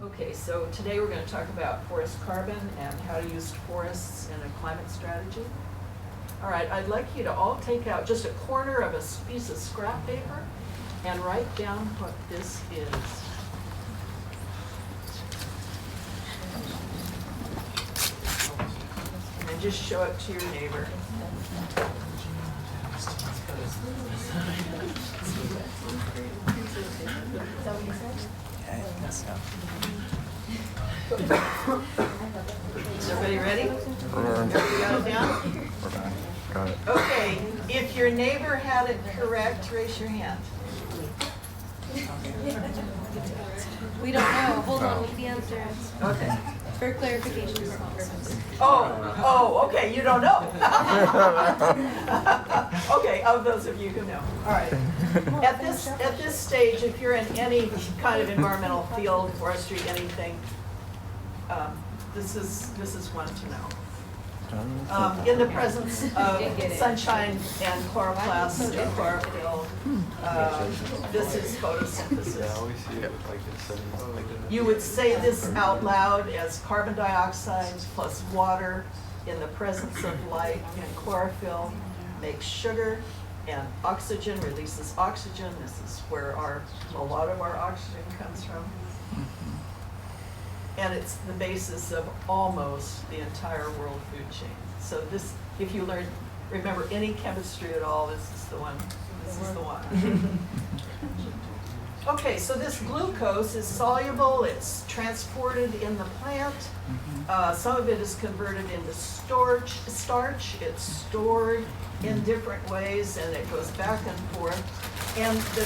Okay, so today we're going to talk about forest carbon and how to use forests in a climate strategy. All right, I'd like you to all take out just a corner of a piece of scrap paper and write down what this is. And just show it to your neighbor. Is everybody ready? Everybody got it down? We're done. Got it. Okay, if your neighbor had it correct, raise your hand. We don't know. Hold on with the answer. Okay. For clarification purposes. Oh, okay, you don't know. Okay, of those of you who know. All right. At this stage, if you're in any kind of environmental field, forestry, anything, this is one to know. In the presence of sunshine and chloroplast and chlorophyll, this is photosynthesis. Yeah, I always see it with like the You would say this out loud as carbon dioxide plus water in the presence of light and chlorophyll makes sugar, and oxygen releases oxygen. This is where a lot of our oxygen comes from. And it's the basis of almost the entire world food chain. So this, if you remember any chemistry at all, this is the one. This is the one. Okay, so this glucose is soluble, it's transported in the plant. Some of it is converted into starch, it's stored in different ways, and it goes back and forth. And the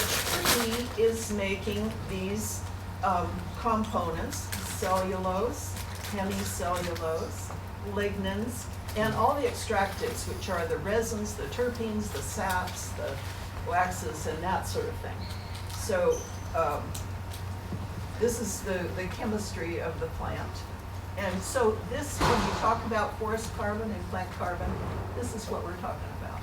tree is making these components, cellulose, hemicellulose, lignins, and all the extractives, which are the resins, the terpenes, the saps, the waxes, and that sort of thing. So this is the chemistry of the plant. And so this, when you talk about forest carbon and plant carbon, this is what we're talking about.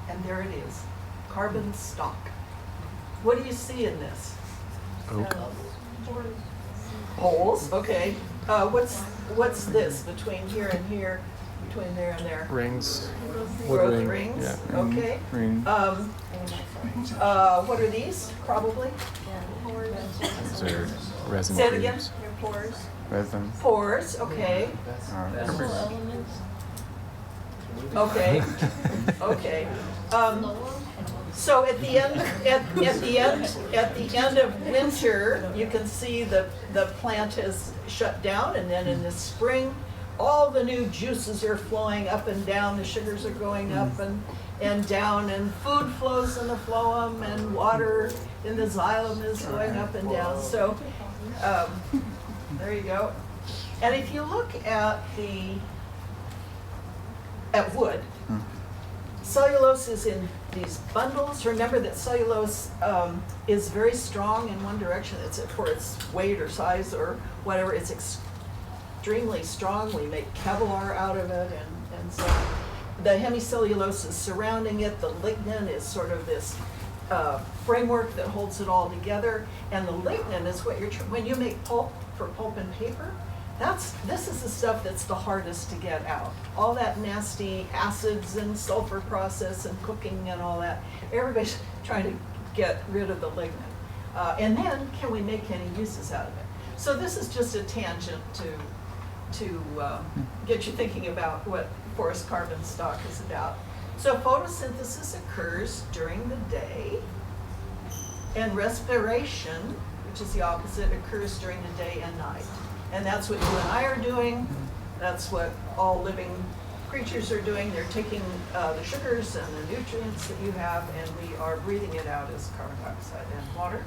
And there it is, carbon stock. What do you see in this? Poles, okay. What's this between here and here, between there and there? Rings. Growth rings, Yeah. okay. Ring. What are these, probably? These are resin Say it again. tubes. Resin. Pores, okay. Uh, Okay, okay. So at the end of winter, you can see the plant has shut down, and then in the spring, all the new juices are flowing up and down. The sugars are going up and down, and food flows in the phloem, and water in the xylem is going up and down. So there you go. And if you look at wood, cellulose is in these bundles. Remember that cellulose is very strong in one direction. It's for its weight or size or whatever. It's extremely strong. We make Kevlar out of it, and so the hemicellulose is surrounding it. The lignin is sort of this framework that holds it all together. And the lignin is what when you make pulp for pulp and paper. This is the stuff that's the hardest to get out. All that nasty acids and sulfur process and cooking and all that. Everybody's trying to get rid of the lignin. And then, can we make any uses out of it? So this is just a tangent to get you thinking about what forest carbon stock is about. So photosynthesis occurs during the day, and respiration, which is the opposite, occurs during the day and night. And that's what you and I are doing. That's what all living creatures are doing. They're taking the sugars and the nutrients that you have, and we are breathing it out as carbon dioxide and water.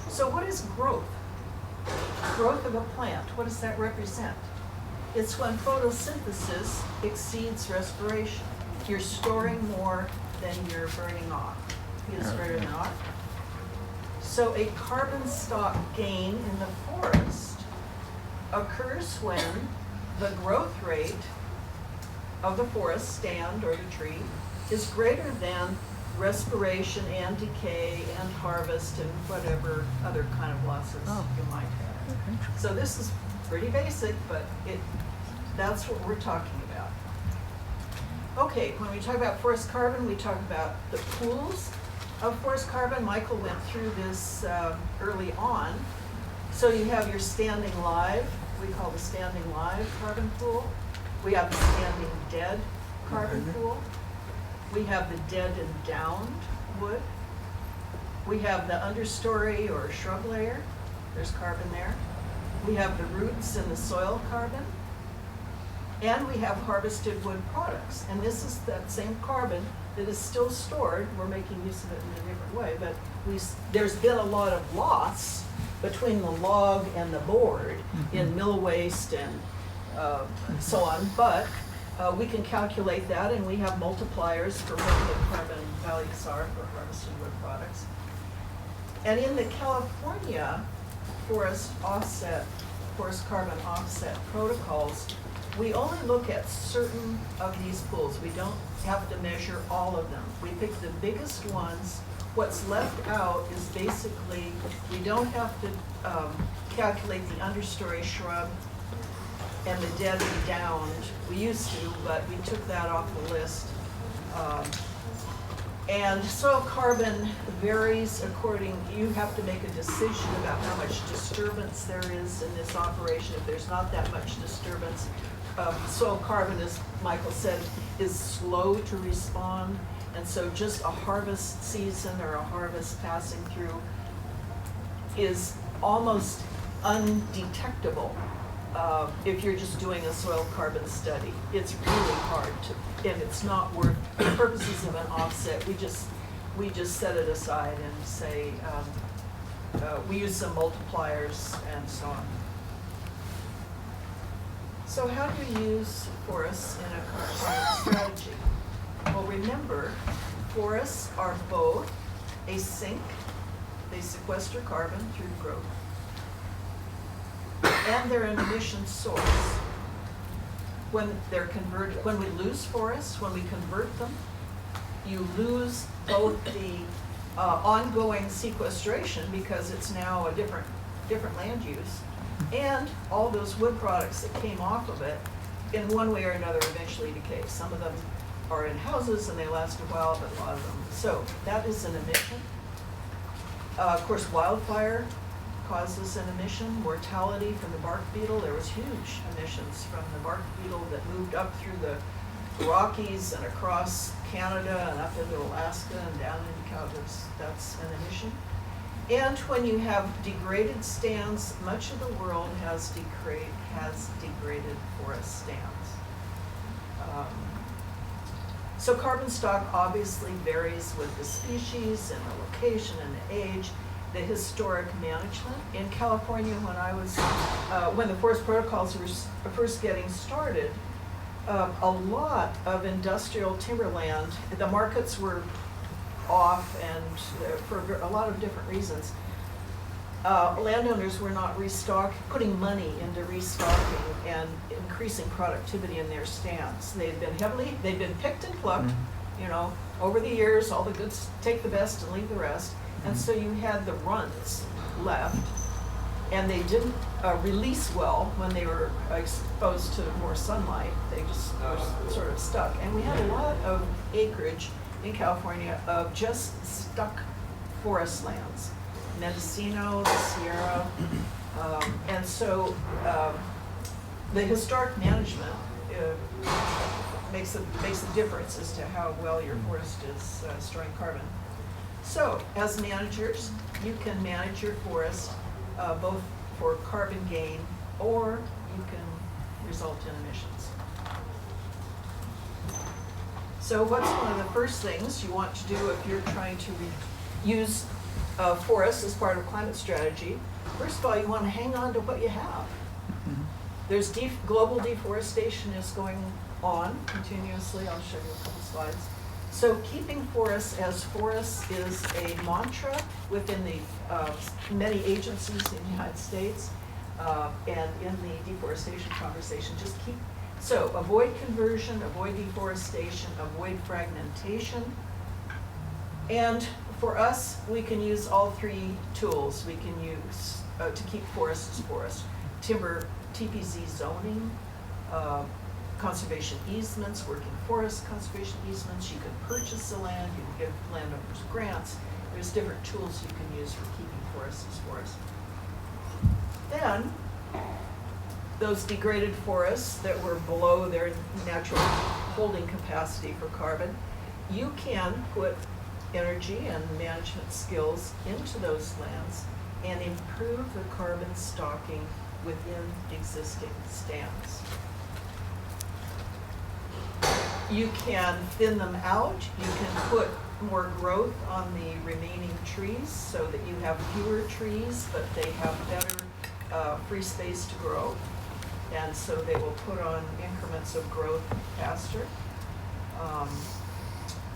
So what is growth? Growth of a plant, what does that represent? It's when photosynthesis exceeds respiration. You're storing more than you're burning off. Is there or not? So a carbon stock gain in the forest occurs when the growth rate of the forest stand or the tree is greater than respiration and decay and harvest and whatever other kind of losses you might have. So this is pretty basic, but that's what we're talking about. Okay, when we talk about forest carbon, we talk about the pools of forest carbon. Michael went through this early on. So you have your standing live, we call the standing live carbon pool. We have the standing dead carbon pool. We have the dead and downed wood. We have the understory or shrub layer. There's carbon there. We have the roots and the soil carbon. And we have harvested wood products. And this is that same carbon that is still stored. We're making use of it in a different way, but there's been a lot of loss between the log and the board in mill waste and so on. But we can calculate that, and we have multipliers for what the carbon values are for harvested wood products. And in the California forest carbon offset protocols, we only look at certain of these pools. We don't have to measure all of them. We pick the biggest ones. What's left out is basically, we don't have to calculate the understory shrub and the dead and downed. We used to, but we took that off the list. And soil carbon varies according, you have to make a decision about how much disturbance there is in this operation. If there's not that much disturbance, soil carbon, as Michael said, is slow to respond. And so just a harvest season or a harvest passing through is almost undetectable if you're just doing a soil carbon study. It's really hard to, and it's not worth, for purposes of an offset, we just set it aside and say, we use some multipliers and so on. So how do you use forests in a climate strategy? Well, remember, forests are both a sink, they sequester carbon through growth, and they're an emission source. When they're converted, when we lose forests, when we convert them, you lose both the ongoing sequestration because it's now a different land use, and all those wood products that came off of it in one way or another eventually decay. Some of them are in houses and they last a while, but a lot of them. So that is an emission. Of course, wildfire causes an emission. Mortality from the bark beetle, there was huge emissions from the bark beetle that moved up through the Rockies and across Canada and up into Alaska and down into Calgary. That's an emission. And when you have degraded stands, much of the world has degraded forest stands. So carbon stock obviously varies with the species and the location and the age, the historic management. In California, when the forest protocols were first getting started, a lot of industrial timberland, the markets were off and for a lot of different reasons. Landowners were not putting money into restocking and increasing productivity in their stands. They'd been picked and plucked, over the years, all the goods, take the best and leave the rest. And so you had the runts left, and they didn't release well when they were exposed to more sunlight. They just were sort of stuck. And we had a lot of acreage in California of just stuck forest lands. Mendocino, the Sierra, and so the historic management makes a difference as to how well your forest is storing carbon. So, as managers, you can manage your forest both for carbon gain or you can result in emissions. So what's one of the first things you want to do if you're trying to use forests as part of climate strategy? First of all, you want to hang on to what you have. There's global deforestation is going on continuously. I'll show you a couple slides. So keeping forests as forests is a mantra within the many agencies in the United States and in the deforestation conversation. So avoid conversion, avoid deforestation, avoid fragmentation, And for us, we can use all three tools. We can use, to keep forests forest, timber, TPZ zoning, conservation easements, working forest conservation easements. You can purchase the land, you can give landowners grants. There's different tools you can use for keeping forests forest. Then, those degraded forests that were below their natural holding capacity for carbon, you can put energy and management skills into those lands and improve the carbon stocking within existing stands. You can thin them out, you can put more growth on the remaining trees so that you have fewer trees, but they have better free space to grow. And so they will put on increments of growth faster.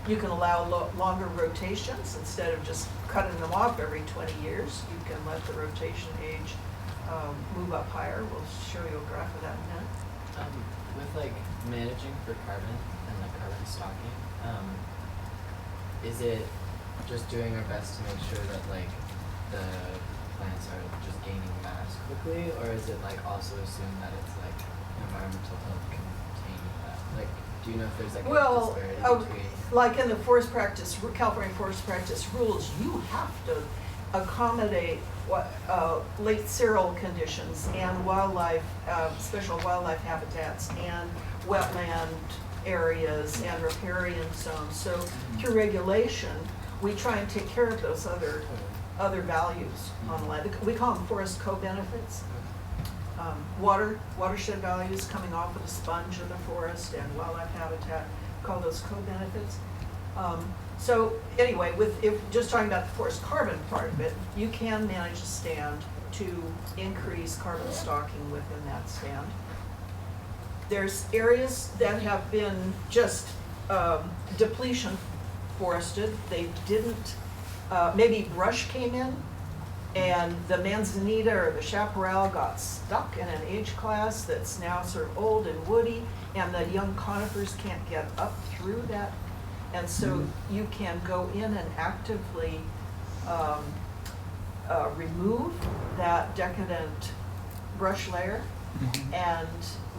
You can allow longer rotations instead of just cutting them off every 20 years. You can let the rotation age move up higher. We'll show you a graph of that in a minute. With like managing for carbon and like carbon stocking, is it just doing our best to make sure that like the plants are just gaining mass quickly, or is it like also assume that it's like environmental health containing that? Like, do you know if there's like a disparity between? Like in the forest practice, California forest practice rules, you have to accommodate what late cereal conditions and wildlife, special wildlife habitats and wetland areas and riparian zones. So through regulation, we try and take care of those other values on the land. We call them forest co-benefits. Watershed values coming off of the sponge of the forest and wildlife habitat, call those co-benefits. So anyway, if just talking about the forest carbon part of it, you can manage a stand to increase carbon stocking within that stand. There's areas that have been just depletion forested. They didn't, maybe brush came in and the manzanita or the chaparral got stuck in an age class that's now sort of old and woody, and the young conifers can't get up through that. And so you can go in and actively remove that decadent brush layer and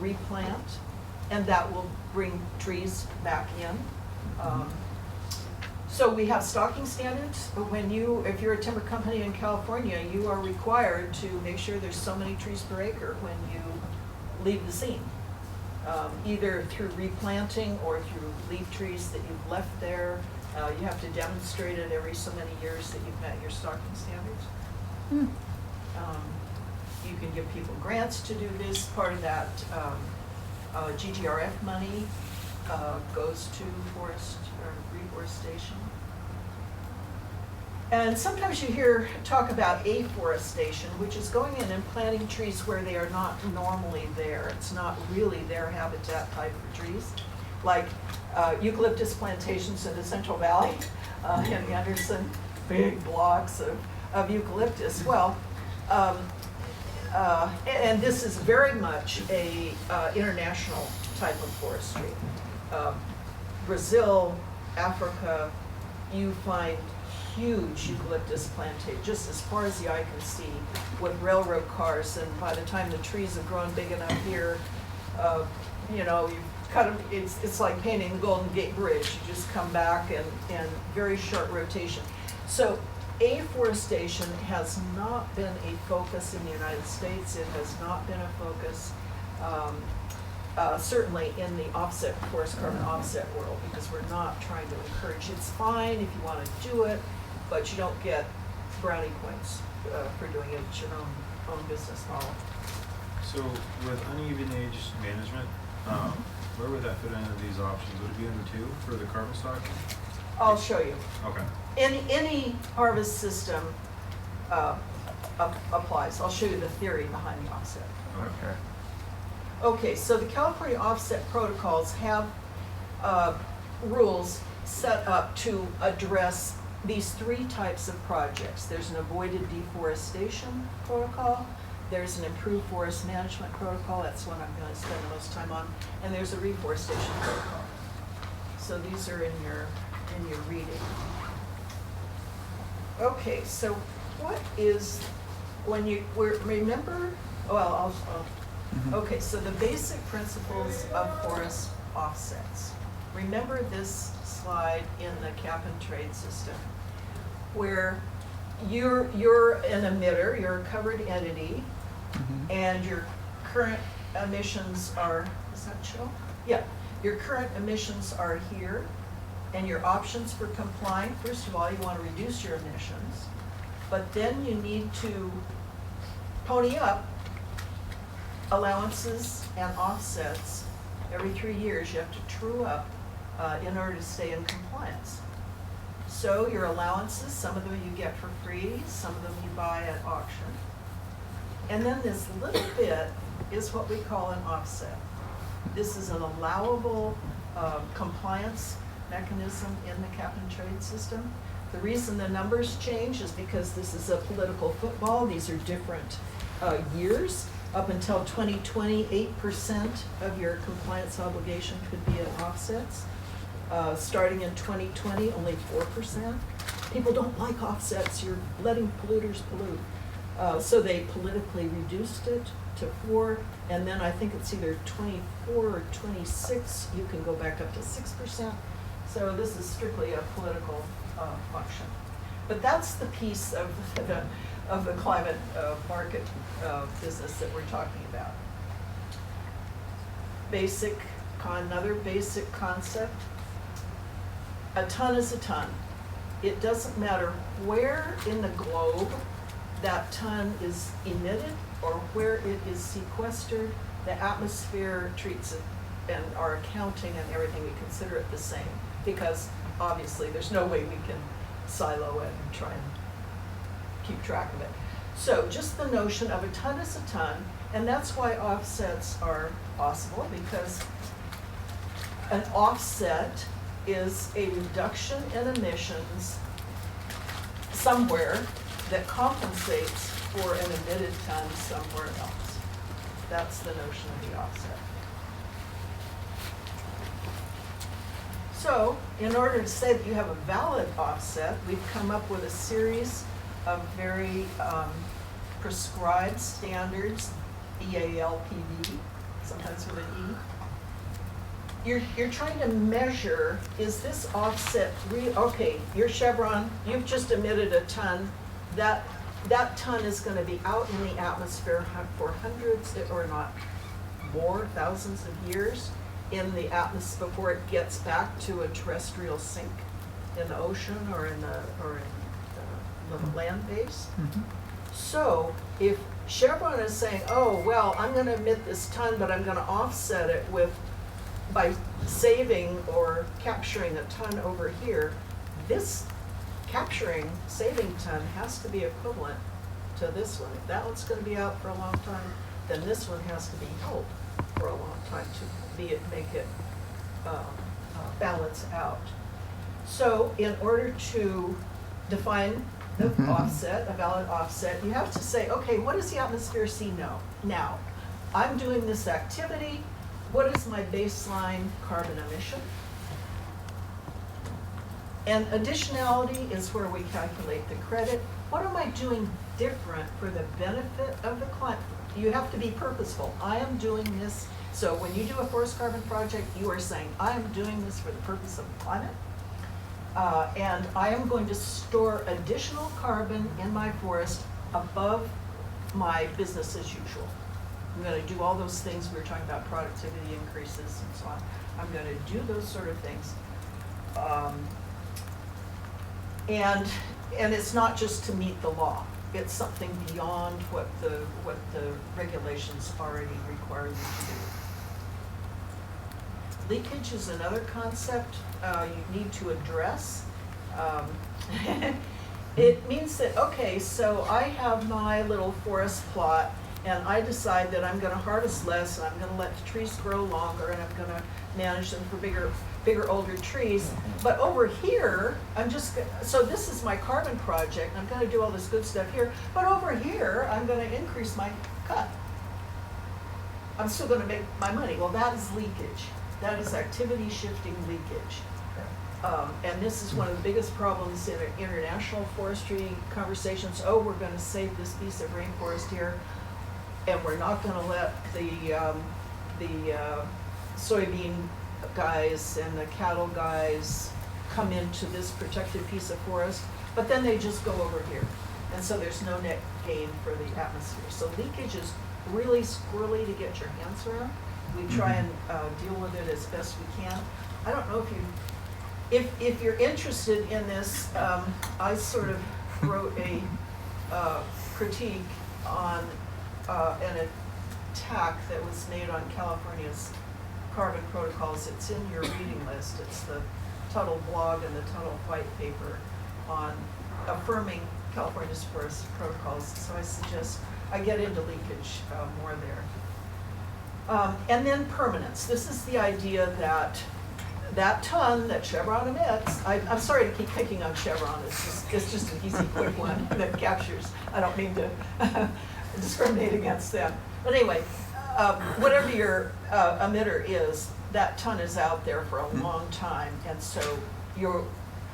replant, and that will bring trees back in. So we have stocking standards, but if you're a timber company in California, you are required to make sure there's so many trees per acre when you leave the scene. Either through replanting or through leaf trees that you've left there. You have to demonstrate it every so many years that you've met your stocking standards. You can give people grants to do this. Part of that GGRF money goes to forest or reforestation. And sometimes you hear talk about afforestation, which is going in and planting trees where they are not normally there. It's not really their habitat type of trees. Like eucalyptus plantations in the Central Valley in Anderson, big blocks of eucalyptus. Well, and this is very much a international type of forestry. Brazil, Africa, you find huge eucalyptus plantation, just as far as the eye can see, with railroad cars, and by the time the trees have grown big enough here, you cut them, it's like painting the Golden Gate Bridge. You just come back and very short rotation. So afforestation has not been a focus in the United States. It has not been a focus, certainly in the offset, forest carbon offset world, because we're not trying to encourage. It's fine if you want to do it, but you don't get brownie points for doing it. It's your own business model. So with uneven age management, where would that fit into these options? Would it be under 2 for the carbon stock? I'll show you. Okay. Any harvest system applies. I'll show you the theory behind the offset. Okay. Okay, so the California offset protocols have rules set up to address these 3 types of projects. There's an avoided deforestation protocol, there's an improved forest management protocol, that's one I'm going to spend the most time on, and there's a reforestation protocol. So these are in your reading. Okay, so what is, when you, remember, well, okay, so the basic principles of forest offsets. Remember this slide in the cap and trade system, where you're an emitter, you're a covered entity, and your current emissions are, does that show? Yeah, your current emissions are here, and your options for complying, first of all, you want to reduce your emissions, but then you need to pony up allowances and offsets. Every 3 years, you have to true up in order to stay in compliance. So your allowances, some of them you get for free, some of them you buy at auction. And then this little bit is what we call an offset. This is an allowable compliance mechanism in the cap and trade system. The reason the numbers change is because this is a political football. These are different years. Up until 2020, 8% of your compliance obligation could be in offsets. Starting in 2020, only 4%. People don't like offsets. You're letting polluters pollute. So they politically reduced it to 4, and then I think it's either 24 or 26, you can go back up to 6%. So this is strictly a political function. But that's the piece of the climate market business that we're talking about. Another basic concept, a ton is a ton. It doesn't matter where in the globe that ton is emitted or where it is sequestered, the atmosphere treats it, and our accounting and everything, we consider it the same, because obviously there's no way we can silo it and try and keep track of it. So just the notion of a ton is a ton, and that's why offsets are possible, because an offset is a reduction in emissions somewhere that compensates for an emitted ton somewhere else. That's the notion of the offset. So, in order to say that you have a valid offset, we've come up with a series of very prescribed standards, EALPD, sometimes with an E. You're trying to measure, is this offset okay, your Chevron, you've just emitted a ton, that ton is going to be out in the atmosphere for hundreds, or not more, thousands of years in the atmosphere before it gets back to a terrestrial sink in the ocean or in the land base. So if Chevron is saying, oh, well, I'm going to emit this ton, but I'm going to offset it by saving or capturing a ton over here, this saving ton has to be equivalent to this one. If that one's going to be out for a long time, then this one has to be held for a long time to make it balance out. So in order to define the offset, a valid offset, you have to say, okay, what does the atmosphere see now? I'm doing this activity. What is my baseline carbon emission? And additionality is where we calculate the credit. What am I doing different for the benefit of the climate? You have to be purposeful. I am doing this. So when you do a forest carbon project, you are saying, I am doing this for the purpose of the climate. And I am going to store additional carbon in my forest above my business as usual. I'm going to do all those things we were talking about, productivity increases and so on. I'm going to do those sort of things. And it's not just to meet the law. It's something beyond what the regulations already require you to do. Leakage is another concept you need to address. It means that, okay, so I have my little forest plot, and I decide that I'm going to harvest less, and I'm going to let the trees grow longer, and I'm going to manage them for bigger, older trees. But over here, so this is my carbon project, and I'm going to do all this good stuff here, but over here, I'm going to increase my cut. I'm still going to make my money. Well, that is leakage. That is activity shifting leakage. And this is one of the biggest problems in international forestry conversations. Oh, we're gonna save this piece of rainforest here, and we're not gonna let the soybean guys and the cattle guys come into this protected piece of forest, but then they just go over here. And so there's no net gain for the atmosphere. So leakage is really squirrely to get your hands around. We try and deal with it as best we can. I don't know if you're interested in this, I sort of wrote a critique on an attack that was made on California's carbon protocols. It's in your reading list. It's the Tuttle blog and the Tuttle white paper on affirming California's forest protocols. So I suggest I get into leakage more there. And then permanence. This is the idea that ton that Chevron emits, I'm sorry to keep picking on Chevron, it's just an easy, quick one that captures, I don't mean to discriminate against them. But anyway, whatever your emitter is, that ton is out there for a long time, and so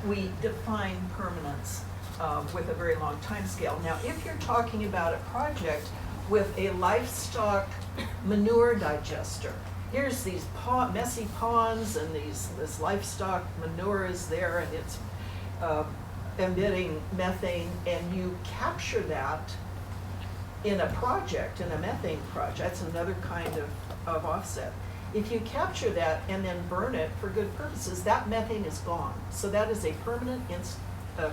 we define permanence with a very long time scale. Now, if you're talking about a project with a livestock manure digester, here's these messy ponds and this livestock manure is there, and it's emitting methane, and you capture that in a project, in a methane project. That's another kind of offset. If you capture that and then burn it for good purposes, that methane is gone. So that is a permanent, a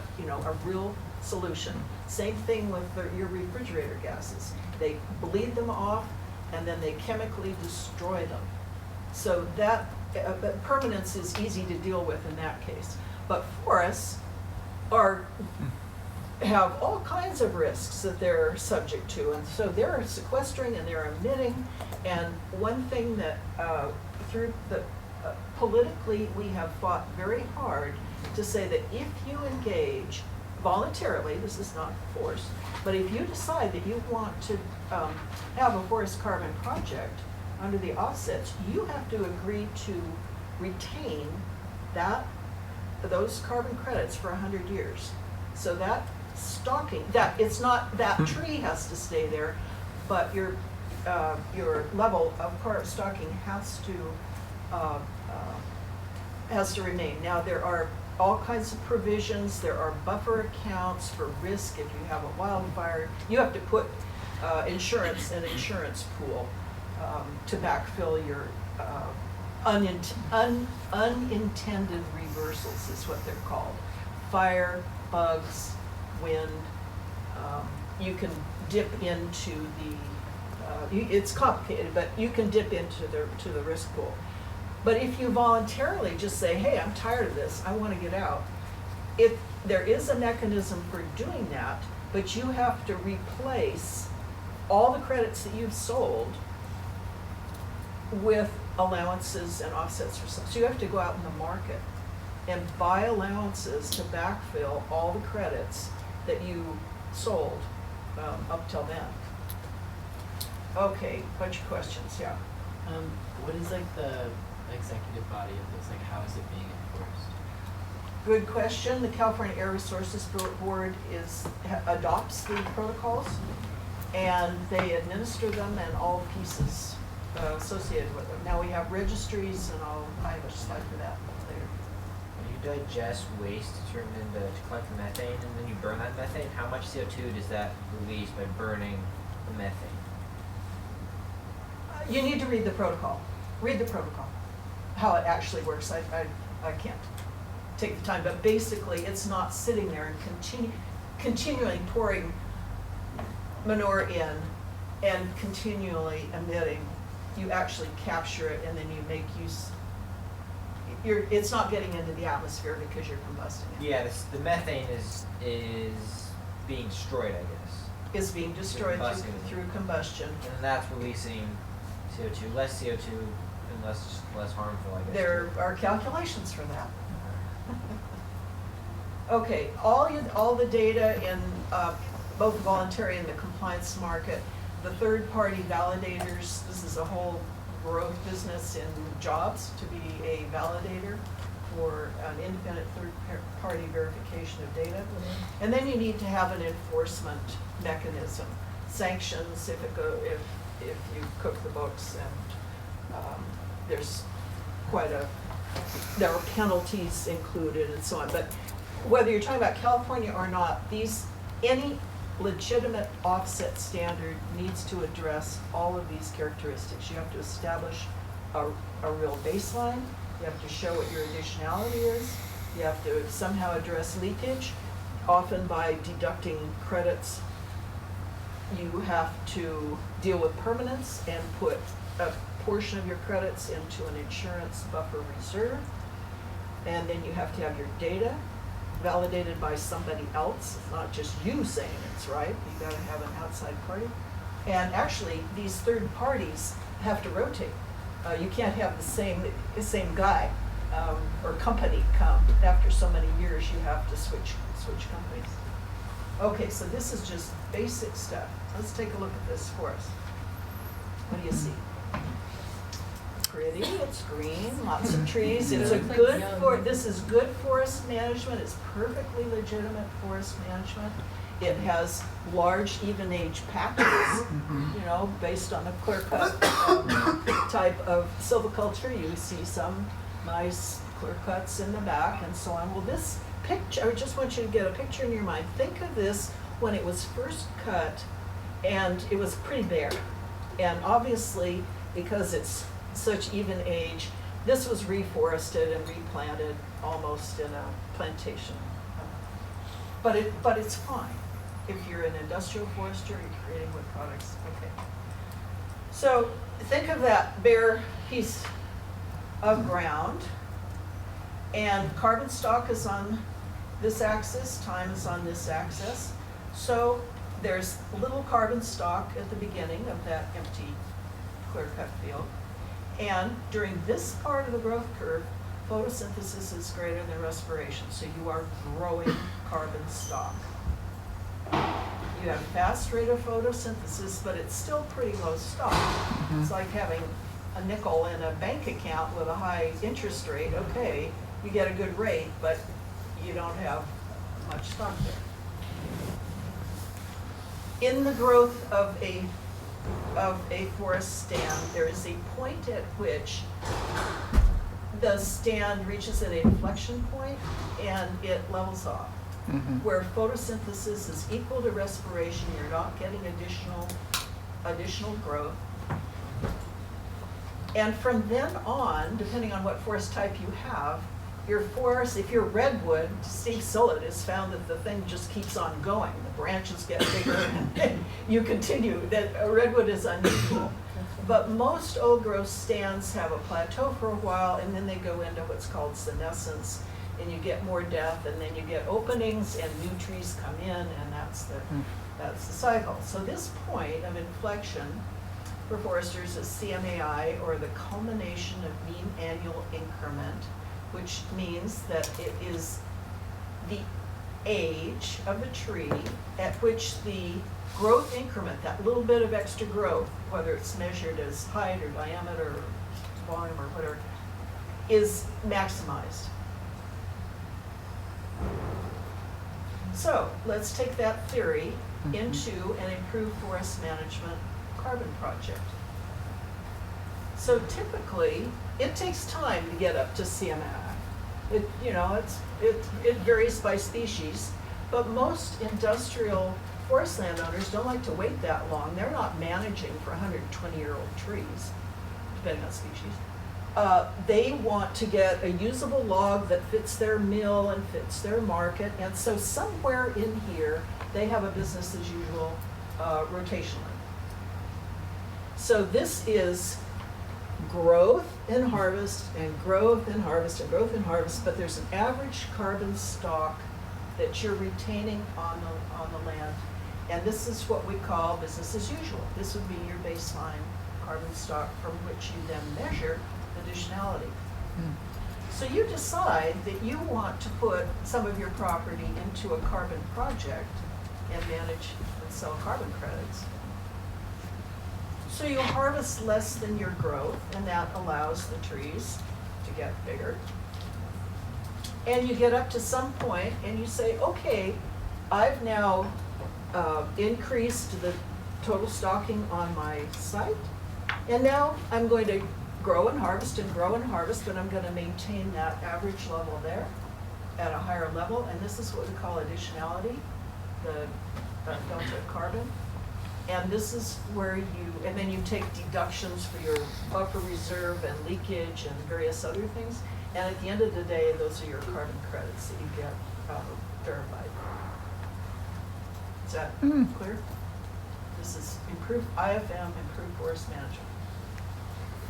real solution. Same thing with your refrigerator gases. They bleed them off, and then they chemically destroy them. So that permanence is easy to deal with in that case. But forests have all kinds of risks that they're subject to, and so they're sequestering and they're emitting. And one thing that politically we have fought very hard to say that if you engage voluntarily, this is not forced, but if you decide that you want to have a forest carbon project under the offsets, you have to agree to retain those carbon credits for 100 years. So that stalking, it's not that tree has to stay there, but your level of carbon stalking has to remain. Now there are all kinds of provisions. There are buffer accounts for risk. If you have a wildfire, you have to put insurance pool to backfill your unintended reversals is what they're called. Fire, bugs, wind. You can dip into it's complicated, but you can dip into the risk pool. But if you voluntarily just say, hey, I'm tired of this, I want to get out, there is a mechanism for doing that, but you have to replace all the credits that you've sold with allowances and offsets for some. So you have to go out in the market and buy allowances to backfill all the credits that you sold up till then. Okay, bunch of questions, yeah. What is like the executive body of this? Like, how is it being enforced? Good question. The California Air Resources Board adopts the protocols, and they administer them and all pieces associated with them. Now we have registries, and I have a slide for that later. When you digest waste to collect the methane, and then you burn that methane, how much CO2 does that release by burning the methane? You need to read the protocol. Read the protocol. How it actually works, I can't take the time, but basically it's not sitting there and continually pouring manure in and continually emitting. You actually capture it, and then you make use. It's not getting into the atmosphere because you're combusting it. Yeah, the methane is being destroyed, I guess. Is being destroyed through combustion. And that's releasing CO2, less CO2 and less harmful, I guess. There are calculations for that. Okay, all the data in both the voluntary and the compliance market, the third-party validators, this is a whole growth business in jobs to be a validator for an independent third-party verification of data. And then you need to have an enforcement mechanism, sanctions if you cook the books, and there's there are penalties included and so on. But whether you're talking about California or not, any legitimate offset standard needs to address all of these characteristics. You have to establish a real baseline. You have to show what your additionality is. You have to somehow address leakage, often by deducting credits. You have to deal with permanence and put a portion of your credits into an insurance buffer reserve. And then you have to have your data validated by somebody else. It's not just you saying it's right. You gotta have an outside party. And actually, these third parties have to rotate. You can't have the same guy or company come. After so many years, you have to switch companies. Okay, so this is just basic stuff. Let's take a look at this for us. What do you see? Pretty, it's green, lots of trees. It's a this is good forest management. It's perfectly legitimate forest management. It has large even age patches, based on the clear cut type of silviculture. You see some nice clear cuts in the back and so on. Well, this picture, I just want you to get a picture in your mind. Think of this when it was first cut and it was pretty bare. And obviously, because it's such even age, this was reforested and replanted almost in a plantation. But it's fine. If you're an industrial forester, you're creating wood products, okay. So think of that bare piece of ground, and carbon stock is on this axis, time is on this axis. So there's little carbon stock at the beginning of that empty clear-cut field. And during this part of the growth curve, photosynthesis is greater than respiration, so you are growing carbon stock. You have a fast rate of photosynthesis, but it's still pretty low stock. Mm-hmm. It's like having a nickel in a bank account with a high interest rate. Okay, you get a good rate, but you don't have much stock there. In the growth of a forest stand, there is a point at which the stand reaches an inflection point and it levels off. Mm-hmm. Where photosynthesis is equal to respiration, you're not getting additional growth. And from then on, depending on what forest type you have, your forest, if you're redwood, Steve Sillett has found that the thing just keeps on going. The branches get bigger and you continue. That redwood is unusual. But most old growth stands have a plateau for a while and then they go into what's called senescence, and you get more death, and then you get openings and new trees come in, and that's the cycle. So this point of inflection for foresters is CMAI, or the culmination of mean annual increment, which means that it is the age of the tree at which the growth increment, that little bit of extra growth, whether it's measured as height or diameter or volume or whatever, is maximized. So let's take that theory into an improved forest management carbon project. So typically, it takes time to get up to CMAI. It varies by species, but most industrial forest landowners don't like to wait that long. They're not managing for 120-year-old trees, depending on species. They want to get a usable log that fits their mill and fits their market, and so somewhere in here, they have a business as usual rotationally. So this is growth and harvest and growth and harvest and growth and harvest, but there's an average carbon stock that you're retaining on the land, and this is what we call business as usual. This would be your baseline carbon stock from which you then measure additionality. So you decide that you want to put some of your property into a carbon project and manage and sell carbon credits. So you harvest less than your growth, and that allows the trees to get bigger. And you get up to some point and you say, okay, I've now increased the total stocking on my site. And now I'm going to grow and harvest, but I'm gonna maintain that average level there at a higher level. And this is what we call additionality, the delta carbon. And this is where and then you take deductions for your buffer reserve and leakage and various other things. And at the end of the day, those are your carbon credits that you get verified. Is that clear? This is improved IFM, improved forest management.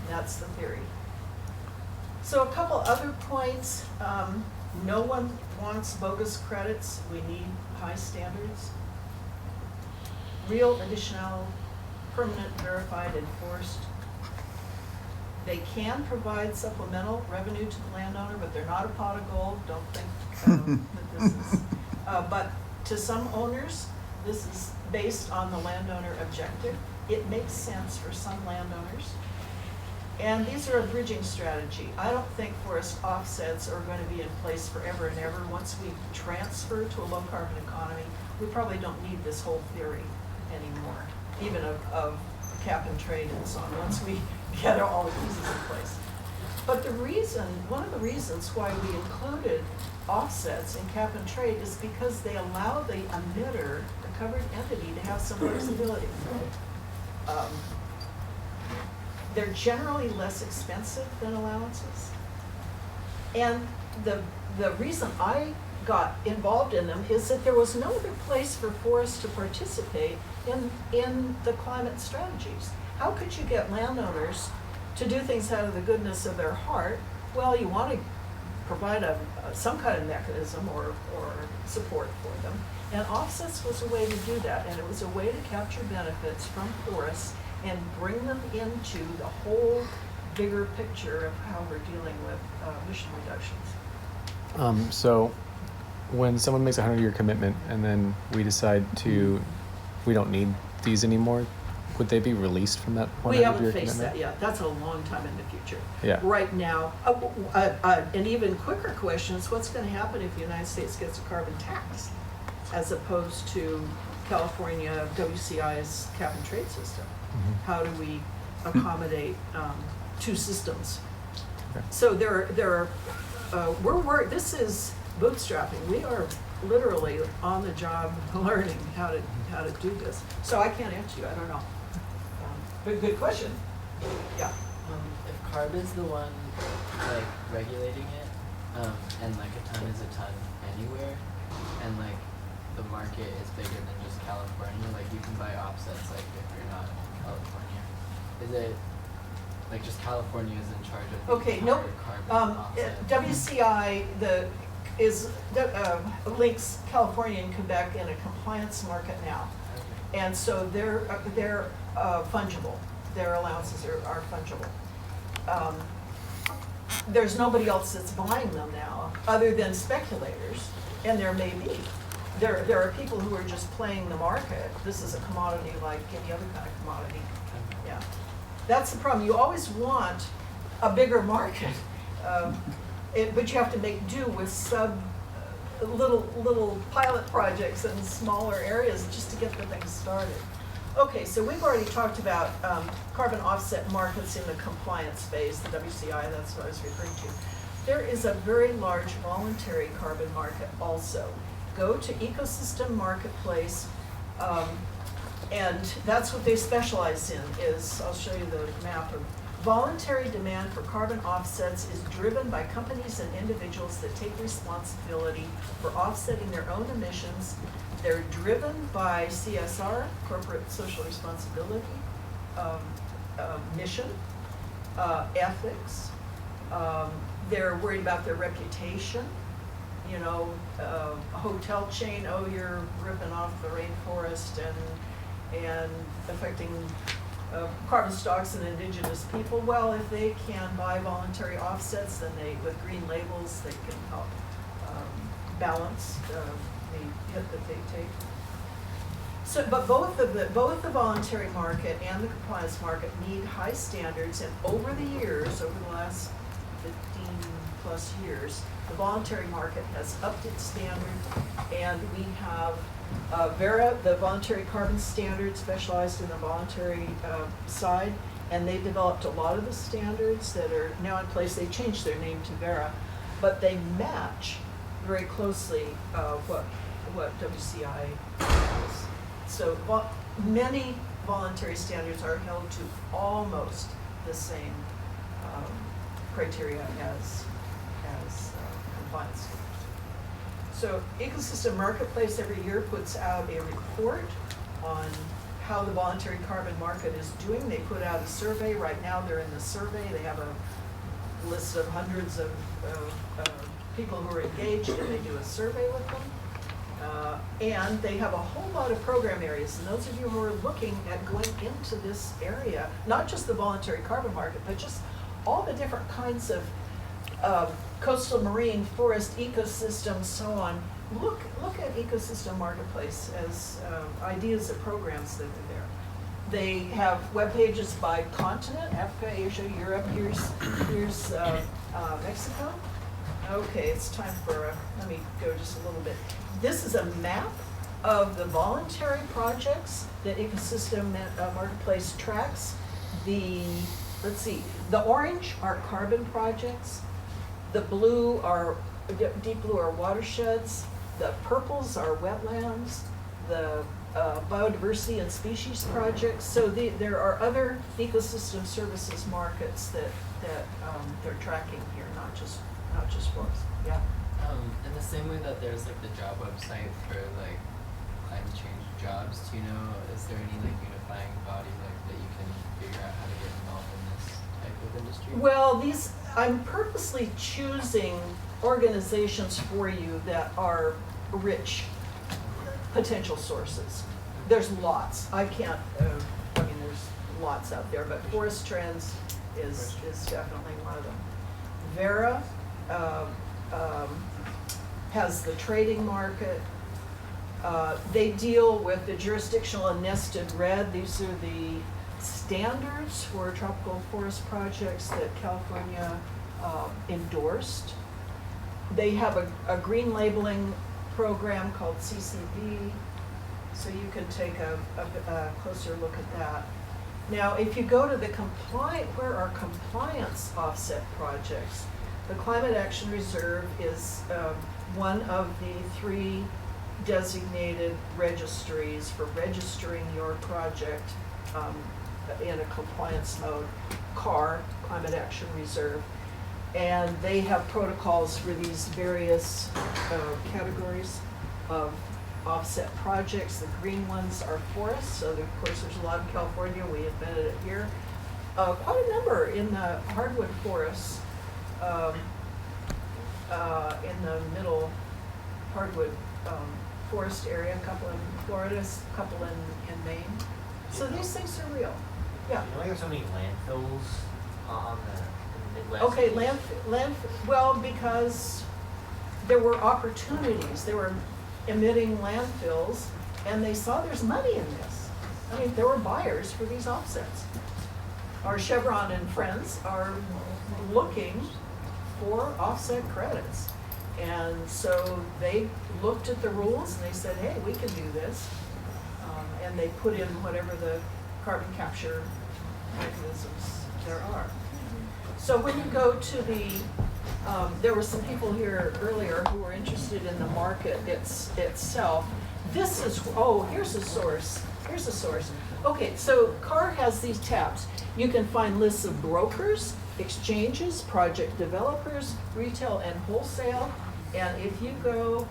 And that's the theory. So a couple other points. No one wants bogus credits. We need high standards. Real, additional, permanent, verified, enforced. They can provide supplemental revenue to the landowner, but they're not a pot of gold. Don't think that this is. But to some owners, this is based on the landowner objective. It makes sense for some landowners. And these are a bridging strategy. I don't think forest offsets are going to be in place forever and ever. Once we transfer to a low carbon economy, we probably don't need this whole theory anymore, even of cap and trade and so on, once we get all the pieces in place. But one of the reasons why we included offsets in cap and trade is because they allow the emitter, the covered entity, to have some flexibility. They're generally less expensive than allowances. And the reason I got involved in them is that there was no other place for forests to participate in the climate strategies. How could you get landowners to do things out of the goodness of their heart? Well, you want to provide some kind of mechanism or support for them. And offsets was a way to do that, and it was a way to capture benefits from forests and bring them into the whole bigger picture of how we're dealing with emission reductions. So when someone makes a 100-year commitment and then we decide we don't need these anymore, would they be released from that 100-year commitment? We haven't faced that yet. That's a long time in the future. Yeah. Right now, an even quicker question is what's going to happen if the United States gets a carbon tax as opposed to California WCI's cap and trade system? Mm-hmm. How do we accommodate two systems? Okay. So this is bootstrapping. We are literally on the job learning how to do this. So I can't answer you. I don't know. But good question. Yeah. If CARB is the one like regulating it, and like a ton is a ton anywhere, and like the market is bigger than just California, like you can buy offsets like if you're not in California. Is it like just California is in charge of the Okay, nope. carbon offset? WCI links California and Quebec in a compliance market now, Okay. and so they're fungible. Their allowances are fungible. There's nobody else that's buying them now, other than speculators, and there may be. There are people who are just playing the market. This is a commodity like any other kind of commodity. Yeah, that's the problem. You always want a bigger market, but you have to make do with little pilot projects in smaller areas just to get the thing started. Okay, so we've already talked about carbon offset markets in the compliance phase, the WCI, that's what I was referring to. There is a very large voluntary carbon market also. Go to Ecosystem Marketplace, and that's what they specialize in, I'll show you the map of voluntary demand for carbon offsets is driven by companies and individuals that take responsibility for offsetting their own emissions. They're driven by CSR, corporate social responsibility, mission, ethics. They're worried about their reputation. You know, a hotel chain, oh, you're ripping off the rainforest and affecting carbon stocks and indigenous people. Well, if they can buy voluntary offsets, then with green labels, they can help balance the hit that they take. So, but both the voluntary market and the compliance market need high standards, and over the last 15 plus years, the voluntary market has upped its standard, and we have Vera, the voluntary carbon standard, specialized in the voluntary side, and they developed a lot of the standards that are now in place. They changed their name to Vera, but they match very closely what WCI is. So many voluntary standards are held to almost the same criteria as compliance. So Ecosystem Marketplace every year puts out a report on how the voluntary carbon market is doing. They put out a survey. Right now they're in the survey. They have a list of hundreds of people who are engaged, and they do a survey with them. And they have a whole lot of program areas. And those of you who are looking at going into this area, not just the voluntary carbon market, but just all the different kinds of coastal marine, forest, ecosystems, so on, look at Ecosystem Marketplace as ideas of programs that are there. They have web pages by continent: Africa, Asia, Europe. Here's Mexico. Okay, it's time for let me go just a little bit. This is a map of the voluntary projects that Ecosystem Marketplace tracks. Let's see, the orange are carbon projects. The blue are, deep blue are watersheds. The purples are wetlands. The biodiversity and species projects. So there are other ecosystem services markets that they're tracking here, not just forest. Yeah. In the same way that there's like the job website for like climate change jobs, do you know, is there any like unifying body like that you can figure out how to get involved in this type of industry? Well, I'm purposely choosing organizations for you that are rich potential sources. There's lots. I can't, there's lots out there, but Forest Trends is definitely one of them. Vera has the trading market. They deal with the jurisdictional and nested REDD. These are the standards for tropical forest projects that California endorsed. They have a green labeling program called CCB, so you can take a closer look at that. Now, if you go to the where are compliance offset projects? The Climate Action Reserve is one of the 3 designated registries for registering your project in a compliance mode, CAR, Climate Action Reserve. And they have protocols for these various categories of offset projects. The green ones are forests, so of course there's a lot in California. We invented it here. Quite a number in the hardwood forests, in the middle hardwood forest area, a couple in Florida, a couple in Maine. So these things are real. Yeah. You know why there's so many landfills on the Midwest? Okay, landfill, well, because there were opportunities. They were emitting landfills, and they saw there's money in this. I mean, there were buyers for these offsets. Our Chevron and friends are looking for offset credits. And so they looked at the rules and they said, hey, we can do this. And they put in whatever the carbon capture mechanisms there are. So when you go to there were some people here earlier who were interested in the market itself. This is, here's a source. Here's a source. Okay, so CAR has these tabs. You can find lists of brokers, exchanges, project developers, retail and wholesale. And if you go,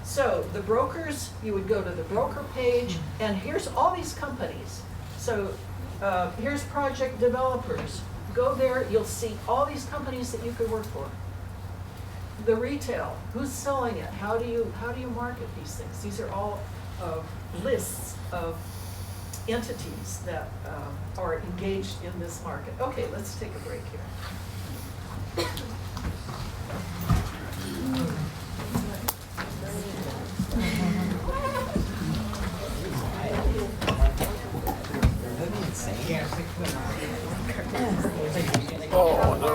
so the brokers, you would go to the broker page, and here's all these companies. So here's project developers. Go there, you'll see all these companies that you could work for. The retail, who's selling it? How do you market these things? These are all lists of entities that are engaged in this market. Okay, let's take a break here. Oh no.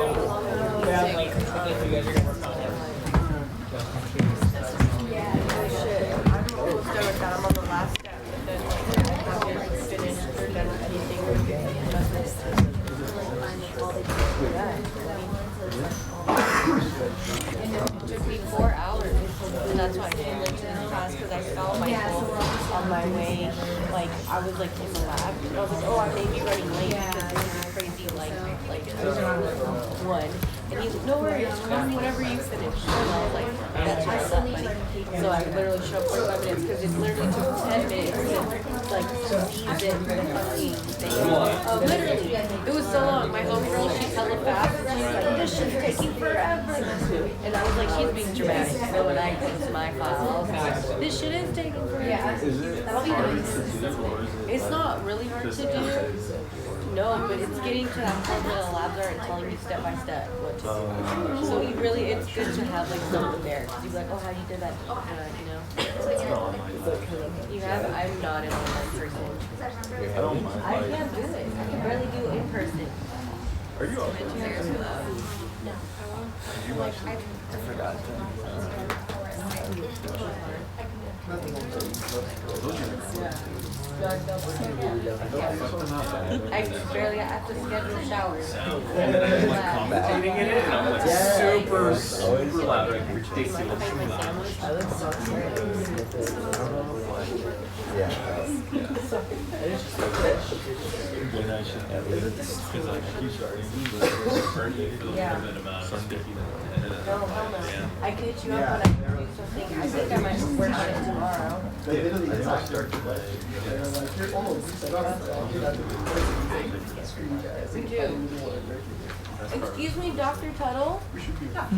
that's why I came into this class, because I saw Michael on my way, like, I was like in the lab, and I was like, oh, I may be running late because this is crazy, like, one. And he's like, no worries, come whenever you finish. And I was like, that's what's up, buddy. So I literally showed up 45 minutes, because it literally took 10 minutes to, like, seize it for the fucking thing. Literally, it was so long. My homegirl, she's hella fast, and she's like, this shit's taking forever. And I was like, she's being dramatic. So when I came to my class, I was like, this shit is taking forever. I'll be nice. It's not really hard to do. No, but it's getting to that point where the labs aren't telling you step by step what to do. So you really, it's good to have like someone there. Cause you're like, oh, how you did that? You know? You have, I'm not an online person. I can't do it. I can barely do it in person. Are you up? No. I forgot I barely have to schedule showers. Eating in it, and I'm like super loud, like ridiculous. When I should have it, because I keep starting No, hell no. I could hit you up when I do something. I think I might work on it tomorrow. I start to play. We do. Excuse me, Dr. Tuttle?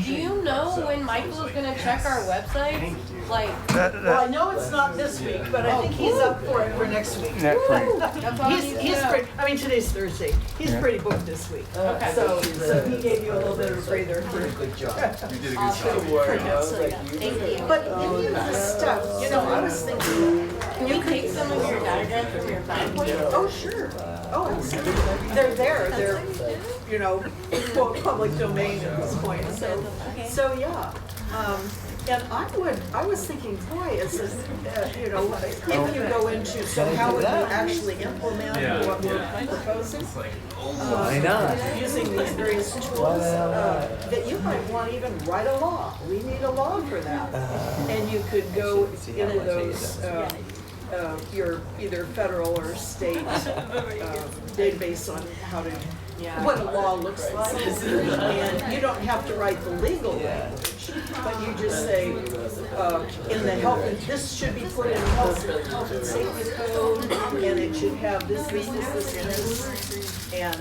Do you know when Michael is gonna check our website? Like, Well, I know it's not this week, but I think he's up for it for next week. that's all I need to He's know. pretty, I mean, today's Thursday. He's pretty booked this week. Okay. So he gave you a little bit of a breather. Good job. You did a good Awesome. job. Thank you. But any of this stuff, you know, I was thinking, Can we take some of your diagrams from your phone? oh, sure. Oh, absolutely. They're there. They're, you know, quote, public domain at this point. So yeah. And I was thinking, boy, it's a, you know, if you go into, so how would you actually implement what we're proposing? Why not? Using these various tools, that you might want even write a law. We need a law for that. And you could go into those, your either federal or state database on how to, what a law looks like. And you don't have to write the legal language, but you just say, in the health, this should be put in health and safety code, and it should have this, and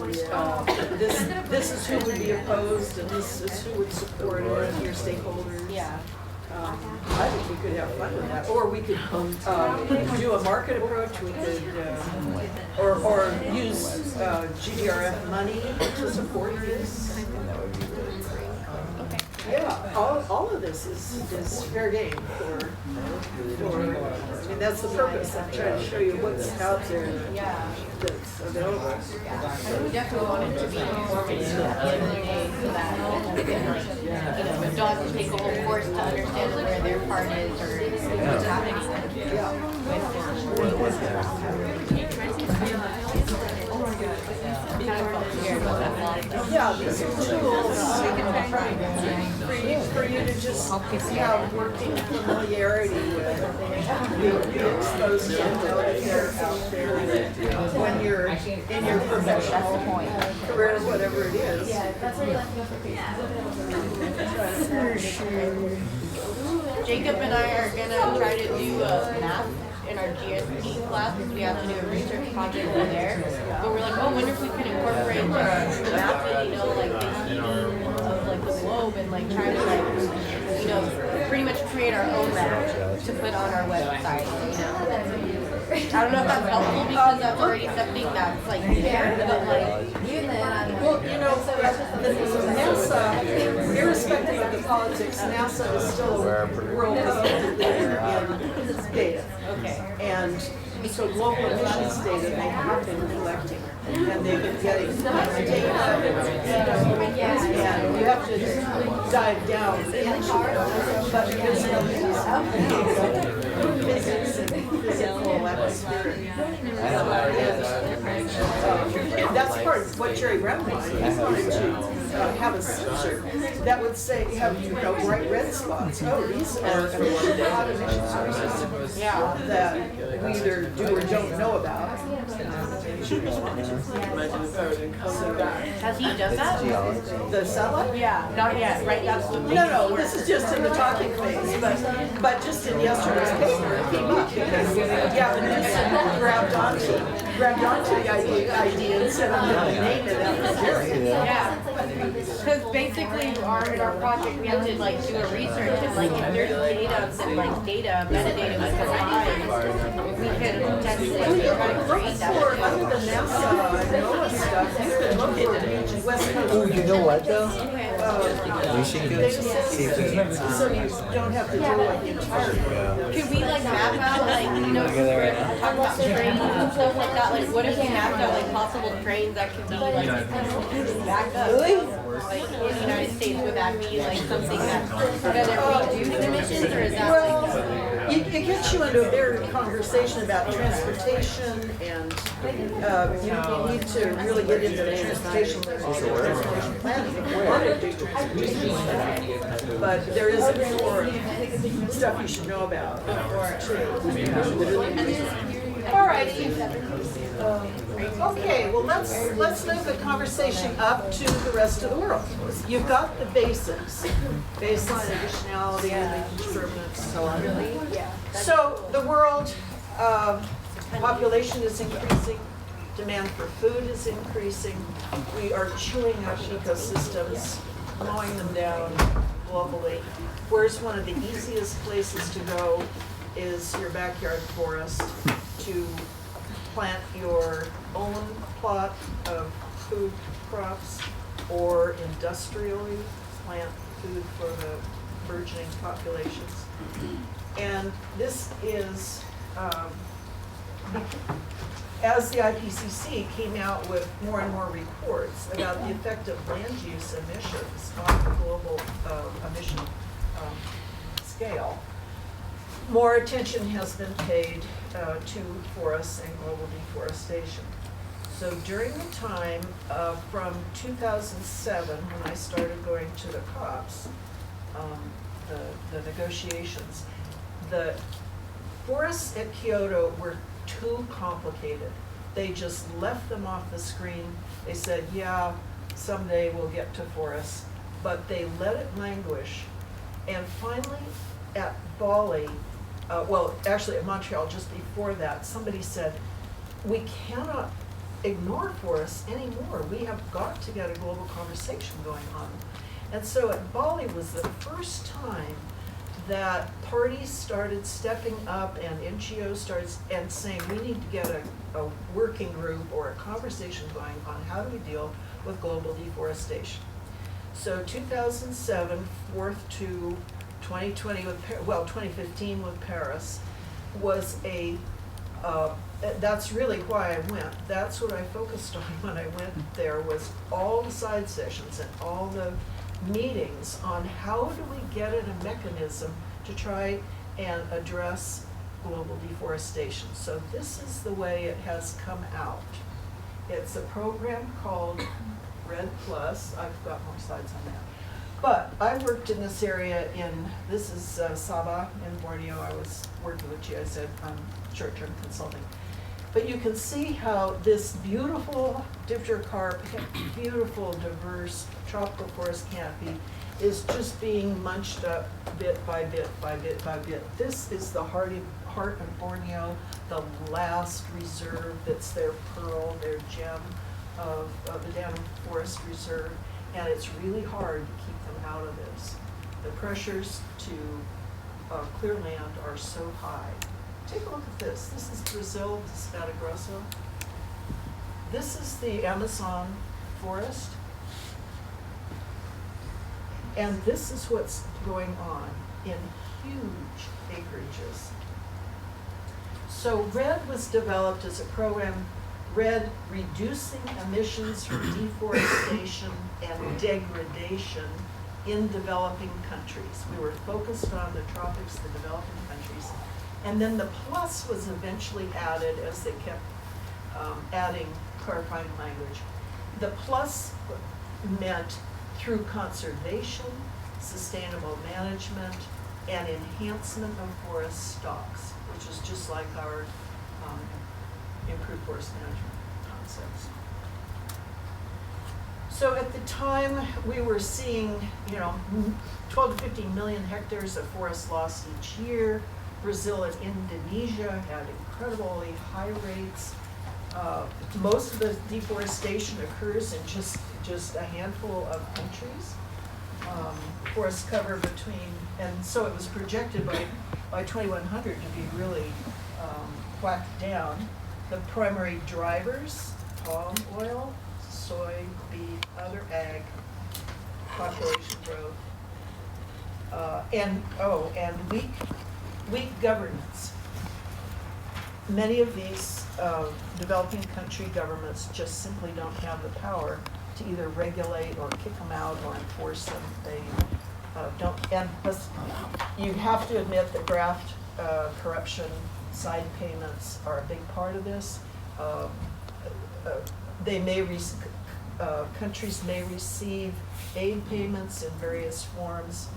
this is who would be opposed, and this is who would support it, your stakeholders. Yeah. I think we could have fun with that, or we could do a market approach. We could, or use GDRF money to support this. Yeah, all of this is fair game for, I mean, that's the purpose. I'm trying to show you what's out there that's available. I would definitely want it to be informative at the end of the day so that people can, like, you know, don't have to take a whole course to understand where their part is or what's happening. Yeah, these are tools for you to just have working familiarity with, be exposed to, know that they're out there when you're in your professional career, whatever it is. Jacob and I are gonna try to do a map in our GSP class because we have to do a research project over there. But we're like, oh, I wonder if we could incorporate the map and, you know, like the theme of like the globe and like try to like, you know, pretty much create our own map to put on our website, you know. I don't know if that's helpful because that's already something that's like there, but like, Well, you know, NASA, irrespective of the politics, NASA is still a world leader in data. okay. And so global emissions data, they have been collecting, and they've been getting data, and you have to dive down into it. But there's physics and physical atmospheric. And that's part of what Jerry Brown wanted. He wanted to have a sensor that would say, have you know, bright red spots. Oh, these are hot emission sources that we either do or don't know about. Has he done that? The satellite? Yeah, not yet, right? That's what No, this is just in the talking phase, but just in yesterday's paper, it came up because, yeah, the news grabbed onto the idea and said, I'm going to name it after Jerry. Yeah, because basically in our project, we have to like do a research and like if there's data, metadata we can find, we can potentially try to create that. Other than NASA and NOAA stuff, you can look at West Coast. Oh, you know what though? We should go Data see sets, if we can. so you don't have to do like the entire. Could we like map out like, you know, talk about trains and stuff like that, like what if we mapped out like possible trains that could be like back up? Like in the United States, would that be like something that gonna reduce emissions or is that Well, it gets you into a bigger conversation about transportation and, you need to really get into the transportation planning if you want to do transportation. But there is a core stuff you should know about too. Alrighty. Okay, well, let's move the conversation up to the rest of the world. You've got the basics, baseline additionality, determinants, so on. So the world population is increasing, demand for food is increasing. We are chewing up ecosystems, mowing them down globally. Where's one of the easiest places to go is your backyard forest to plant your own plot of food crops or industrially plant food for the burgeoning populations. And this is, as the IPCC came out with more and more reports about the effect of land use emissions on the global emission scale, more attention has been paid to forests and global deforestation. So during the time from 2007, when I started going to the COPs, the negotiations, the forests at Kyoto were too complicated. They just left them off the screen. They said, yeah, someday we'll get to forests, but they let it languish. And finally, at Bali, well, actually at Montreal, just before that, somebody said, we cannot ignore forests anymore. We have got to get a global conversation going on. And so at Bali was the first time that parties started stepping up and NGOs started and saying, we need to get a working group or a conversation going on how do we deal with global deforestation. So 2007, fourth to 2020 with, 2015 with Paris was that's really why I went. That's what I focused on when I went there, was all the side sessions and all the meetings on how do we get in a mechanism to try and address global deforestation. So this is the way it has come out. It's a program called REDD+. I've got more slides on that. But I worked in this area this is Sabah in Borneo. I was working with GIZ on short-term consulting. But you can see how this beautiful dipterocarp, beautiful, diverse tropical forest canopy is just being munched up bit by bit by bit by bit. This is the heart of Borneo, the last reserve that's their pearl, their gem of the Dam Forest Reserve. And it's really hard to keep them out of this. The pressures to clear land are so high. Take a look at this. This is Brazil, this is Mato Grosso. This is the Amazon forest. And this is what's going on in huge acreages. So REDD was developed as a program, REDD, Reducing Emissions from Deforestation and Degradation in Developing Countries. We were focused on the tropics, the developing countries. And then the plus was eventually added as they kept adding clarifying language. The plus meant through conservation, sustainable management, and enhancement of forest stocks, which is just like our improved forest management concepts. So at the time, we were seeing, 12 to 15 million hectares of forest loss each year. Brazil and Indonesia had incredibly high rates. Most of the deforestation occurs in just a handful of countries. Forest cover and so it was projected by 2100 to be really whacked down. The primary drivers, palm oil, soy, beef, other ag, population growth, and weak governance. Many of these developing country governments just simply don't have the power to either regulate or kick them out or enforce them. They don't, and you have to admit that graft, corruption, side payments are a big part of this. Countries may receive aid payments in various forms,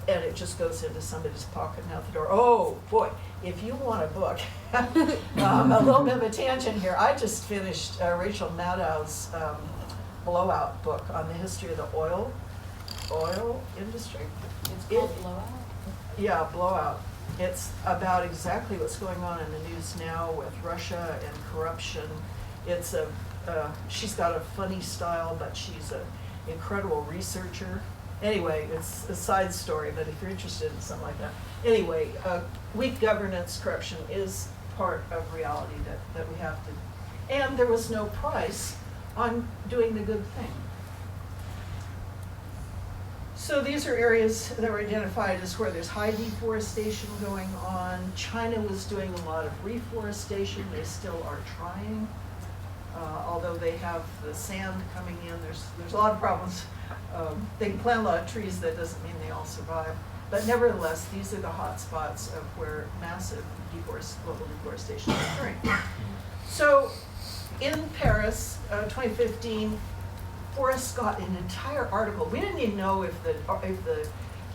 and it just goes into somebody's pocket and out the door. Oh boy, if you want a book, a little bit of a tangent here. I just finished Rachel Maddow's Blowout book on the history of the oil industry. It's called Blowout? Yeah, Blowout. It's about exactly what's going on in the news now with Russia and corruption. It's she's got a funny style, but she's an incredible researcher. Anyway, it's a side story, but if you're interested in something like that. Anyway, weak governance, corruption is part of reality that we have to, and there was no price on doing the good thing. So these are areas that were identified as where there's high deforestation going on. China was doing a lot of reforestation. They still are trying, although they have the sand coming in. There's a lot of problems. They can plant a lot of trees. That doesn't mean they all survive. But nevertheless, these are the hot spots of where massive global deforestation is occurring. So in Paris, 2015, Forrest got an entire article. We didn't even know if the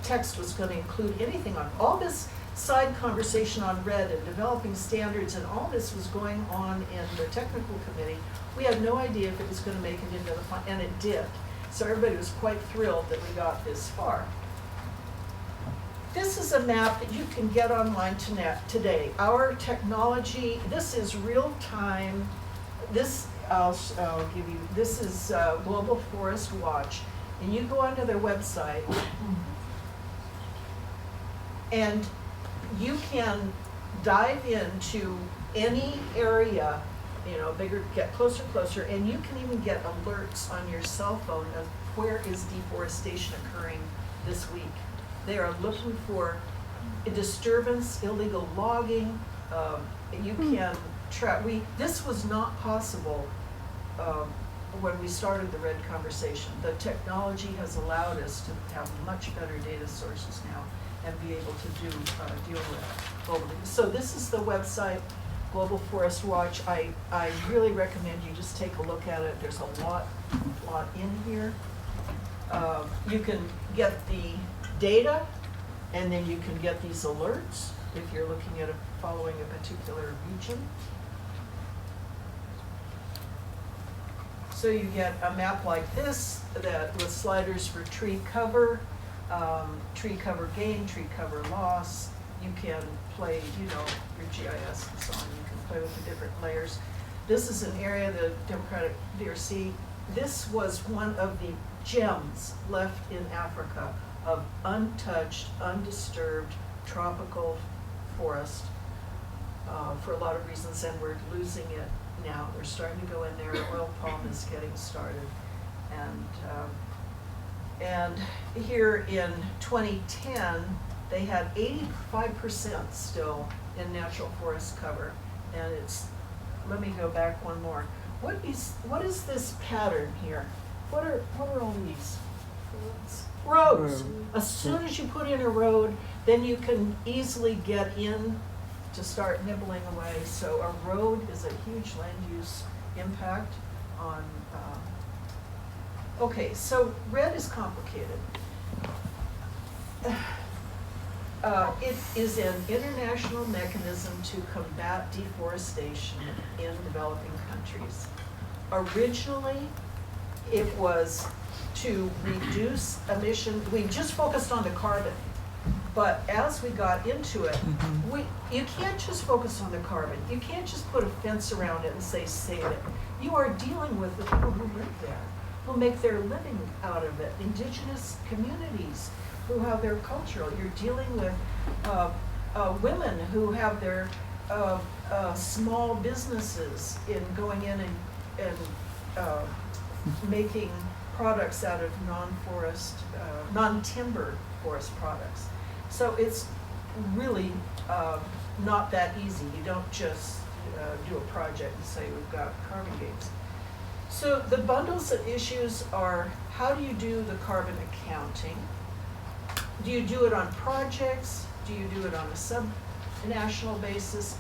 text was going to include anything on all this side conversation on REDD and developing standards, and all this was going on in the technical committee. We had no idea if it was going to make it into the final, and it did. So everybody was quite thrilled that we got this far. This is a map that you can get online today. Our technology, this is real time. This I'll give you, this is Global Forest Watch, and you go onto their website and you can dive into any area, bigger, get closer, and you can even get alerts on your cell phone of where is deforestation occurring this week. They are looking for a disturbance, illegal logging. You can track. This was not possible when we started the REDD conversation. The technology has allowed us to have much better data sources now and be able to deal with globally. So this is the website, Global Forest Watch. I really recommend you just take a look at it. There's a lot in here. You can get the data, and then you can get these alerts if you're looking at following a particular region. So you get a map like this with sliders for tree cover gain, tree cover loss. You can play, your GIS and so on. You can play with the different layers. This is an area, the Democratic DRC. This was one of the gems left in Africa of untouched, undisturbed tropical forest for a lot of reasons, and we're losing it now. We're starting to go in there. Oil palm is getting started, and here in 2010 they had 85% still in natural forest cover, and let me go back one more. What is this pattern here? What are all these? Roads. As soon as you put in a road, then you can easily get in to start nibbling away. So a road is a huge land use impact on Okay, so REDD is complicated. It is an international mechanism to combat deforestation in developing countries. Originally, it was to reduce emission, we just focused on the carbon. But as we got into it, you can't just focus on the carbon. You can't just put a fence around it and say, save it. You are dealing with the people who live there, who make their living out of it, indigenous communities who have their cultural. You're dealing with women who have their small businesses in going in and making products out of non-forest, non-timber forest products. So it's really not that easy. You don't just do a project and say we've got carbon gains. So the bundles of issues are, how do you do the carbon accounting? Do you do it on projects? Do you do it on a sub-national basis?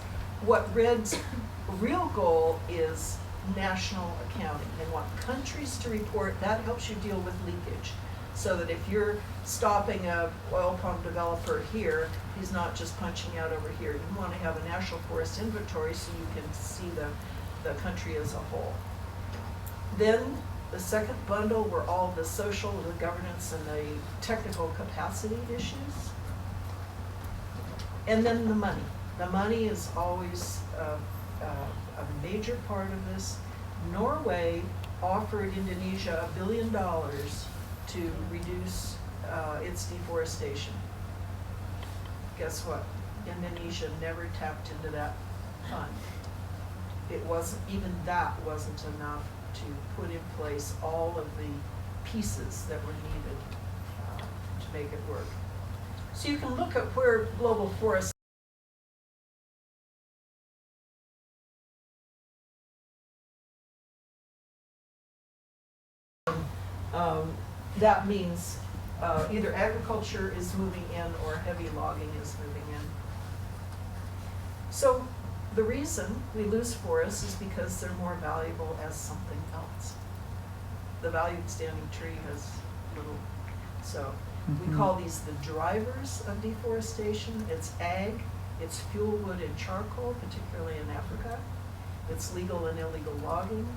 What REDD's real goal is national accounting. They want countries to report. That helps you deal with leakage. So that if you're stopping a oil palm developer here, he's not just punching out over here. You want to have a national forest inventory so you can see the country as a whole. Then the second bundle were all the social, the governance, and the technical capacity issues. And then the money. The money is always a major part of this. Norway offered Indonesia $1 billion to reduce its deforestation. Guess what? Indonesia never tapped into that fund. It wasn't, even that wasn't enough to put in place all of the pieces that were needed to make it work. So you can look at where global forests that means either agriculture is moving in or heavy logging is moving in. So the reason we lose forests is because they're more valuable as something else. The valued standing tree has little, so we call these the drivers of deforestation. It's ag, it's fuel wood and charcoal, particularly in Africa. It's legal and illegal logging.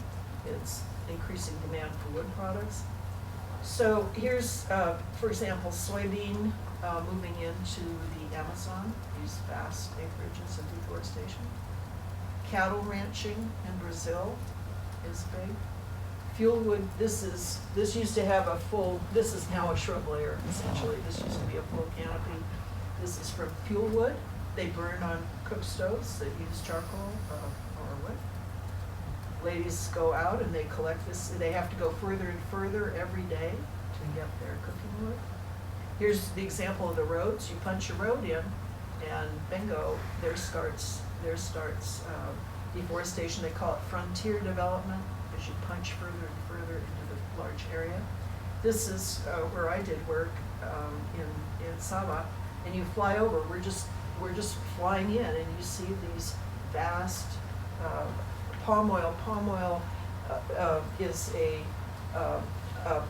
It's increasing demand for wood products. So here's, for example, soybean moving into the Amazon, these vast acreages of deforestation. Cattle ranching in Brazil is big. Fuel wood, this used to have a full, this is now a shrub layer, essentially. This used to be a full canopy. This is from fuel wood. They burn on cook stoves that use charcoal or wood. Ladies go out and they collect this. They have to go further and further every day to get their cooking wood. Here's the example of the roads. You punch a road in and bingo, there starts deforestation. They call it frontier development, as you punch further and further into the large area. This is where I did work in Sabah, and you fly over. We're just flying in, and you see these vast palm oil. Palm oil is a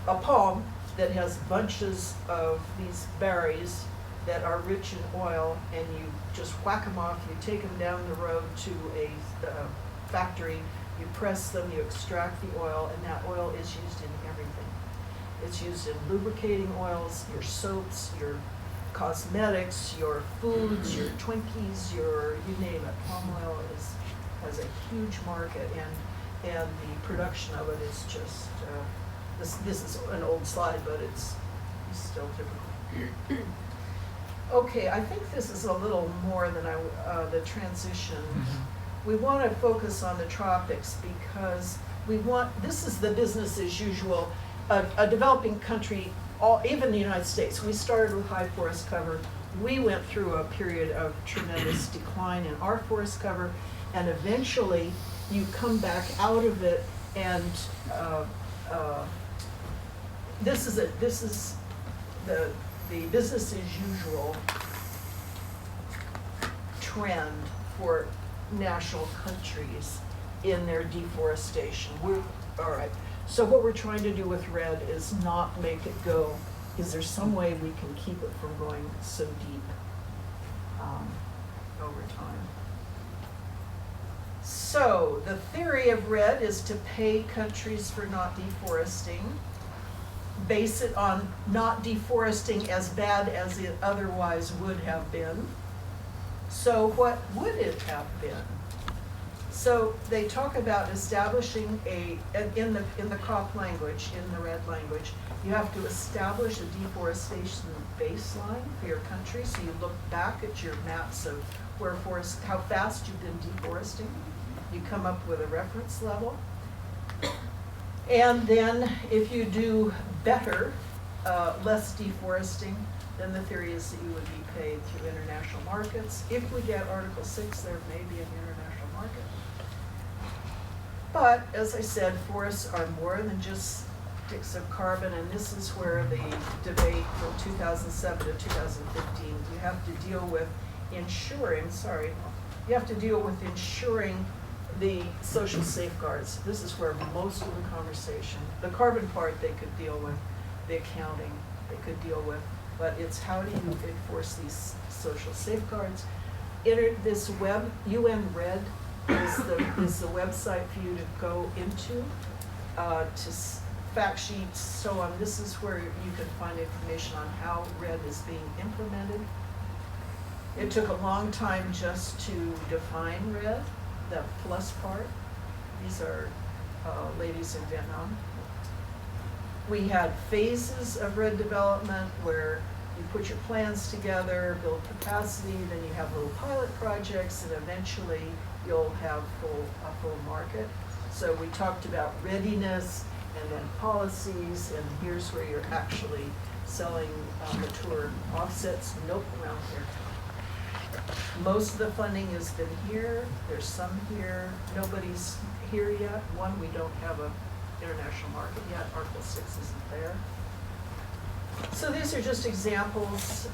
palm that has bunches of these berries that are rich in oil, and you just whack them off. You take them down the road to a factory. You press them, you extract the oil, and that oil is used in everything. It's used in lubricating oils, your soaps, your cosmetics, your foods, your Twinkies, you name it. Palm oil has a huge market, and the production of it is just, this is an old slide, but it's still typical. Okay, I think this is a little more than the transition. We want to focus on the tropics because this is the business as usual. A developing country, even the United States, we started with high forest cover. We went through a period of tremendous decline in our forest cover, and eventually you come back out of it, and this is the business as usual trend for national countries in their deforestation. All right, So what we're trying to do with REDD is not make it go, is there some way we can keep it from going so deep over time? So the theory of REDD is to pay countries for not deforesting, base it on not deforesting as bad as it otherwise would have been. So what would it have been? So they talk about establishing in the COP language, in the REDD language, you have to establish a deforestation baseline for your country. So you look back at your maps of where how fast you've been deforesting. You come up with a reference level. And then if you do better, less deforesting, then the theory is that you would be paid through international markets. If we get Article 6, there may be an international market. But as I said, forests are more than just sticks of carbon, and this is where the debate from 2007 to 2015, you have to deal with ensuring the social safeguards. This is where most of the conversation, the carbon part they could deal with, the accounting they could deal with, but it's how do you enforce these social safeguards. Enter this web, UN REDD is the website for you to go into, fact sheets, so on. This is where you can find information on how REDD is being implemented. It took a long time just to define REDD, the plus part. These are ladies in Vietnam. We had phases of REDD development where you put your plans together, build capacity, then you have little pilot projects, and eventually you'll have a full market. So we talked about readiness and then policies, and here's where you're actually selling mature offsets. Nope, around here. Most of the funding has been here. There's some here. Nobody's here yet. One, we don't have an international market yet. Article 6 isn't there. So these are just examples.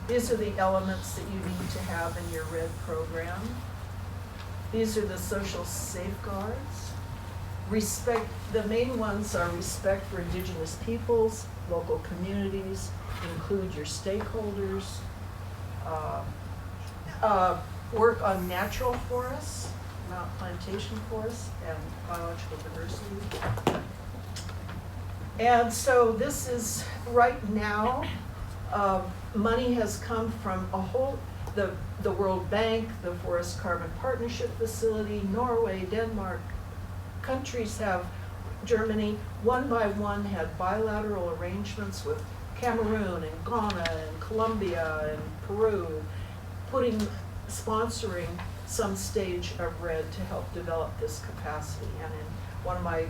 These are the elements that you need to have in your REDD program. These are the social safeguards. Respect, the main ones are respect for indigenous peoples, local communities, include your stakeholders, work on natural forests, not plantation forests, and biological diversity. And so this is, right now, money has come from the World Bank, the Forest Carbon Partnership Facility, Norway, Denmark. Countries have, Germany, one by one had bilateral arrangements with Cameroon and Ghana and Colombia and Peru, sponsoring some stage of REDD to help develop this capacity. And one of my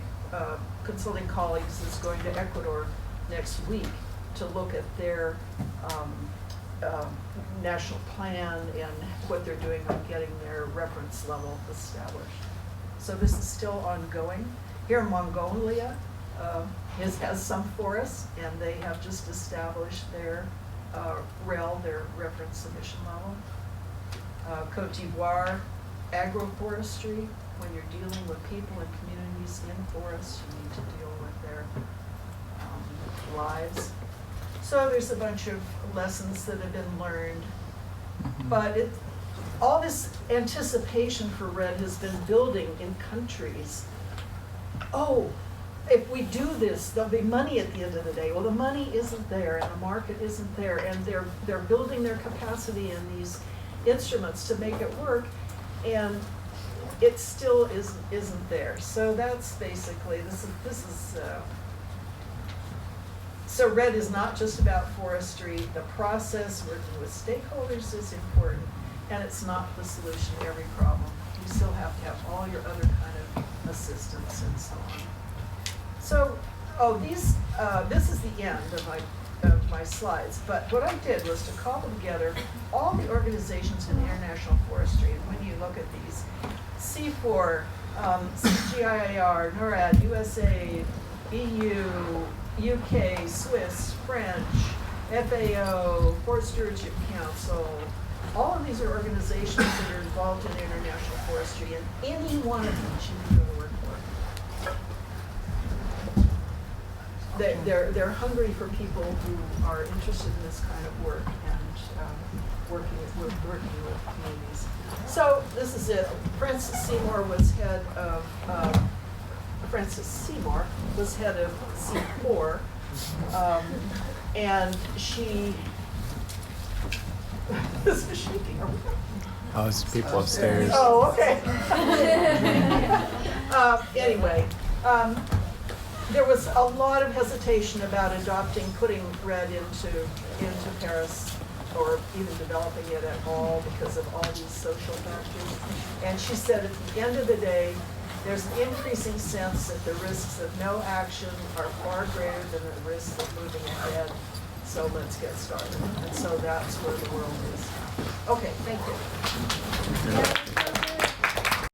consulting colleagues is going to Ecuador next week to look at their national plan and what they're doing on getting their reference level established. So this is still ongoing. Here in Mongolia has some forests, and they have just established their REL, their reference emission level. Cote d'Ivoire, agroforestry. When you're dealing with people and communities in forests, you need to deal with their lives. So there's a bunch of lessons that have been learned, but all this anticipation for REDD has been building in countries. Oh, if we do this, there'll be money at the end of the day. Well, the money isn't there, and the market isn't there, and they're building their capacity in these instruments to make it work, and it still isn't there. So that's basically, this is so REDD is not just about forestry. The process, working with stakeholders, is important, and it's not the solution to every problem. You still have to have all your other kind of assistance and so on. So, this is the end of my slides, but what I did was to cobble together all the organizations in international forestry, and when you look at these, C4, CGIAR, NORAD, USA, EU, UK, Swiss, French, FAO, Forest Stewardship Council, all of these are organizations that are involved in international forestry, and any one of which you can go to work for. they're hungry for people who are interested in this kind of work and working with communities. So this is it. Frances Seymour was head of C4, and she. This is shaking. Oh, it's people upstairs. Oh, okay. Anyway, there was a lot of hesitation about putting REDD into Paris, or even developing it at all because of all these social factors. And she said at the end of the day, there's an increasing sense that the risks of no action are far greater than the risks of moving ahead. So let's get started. And so that's where the world is. Okay, thank you.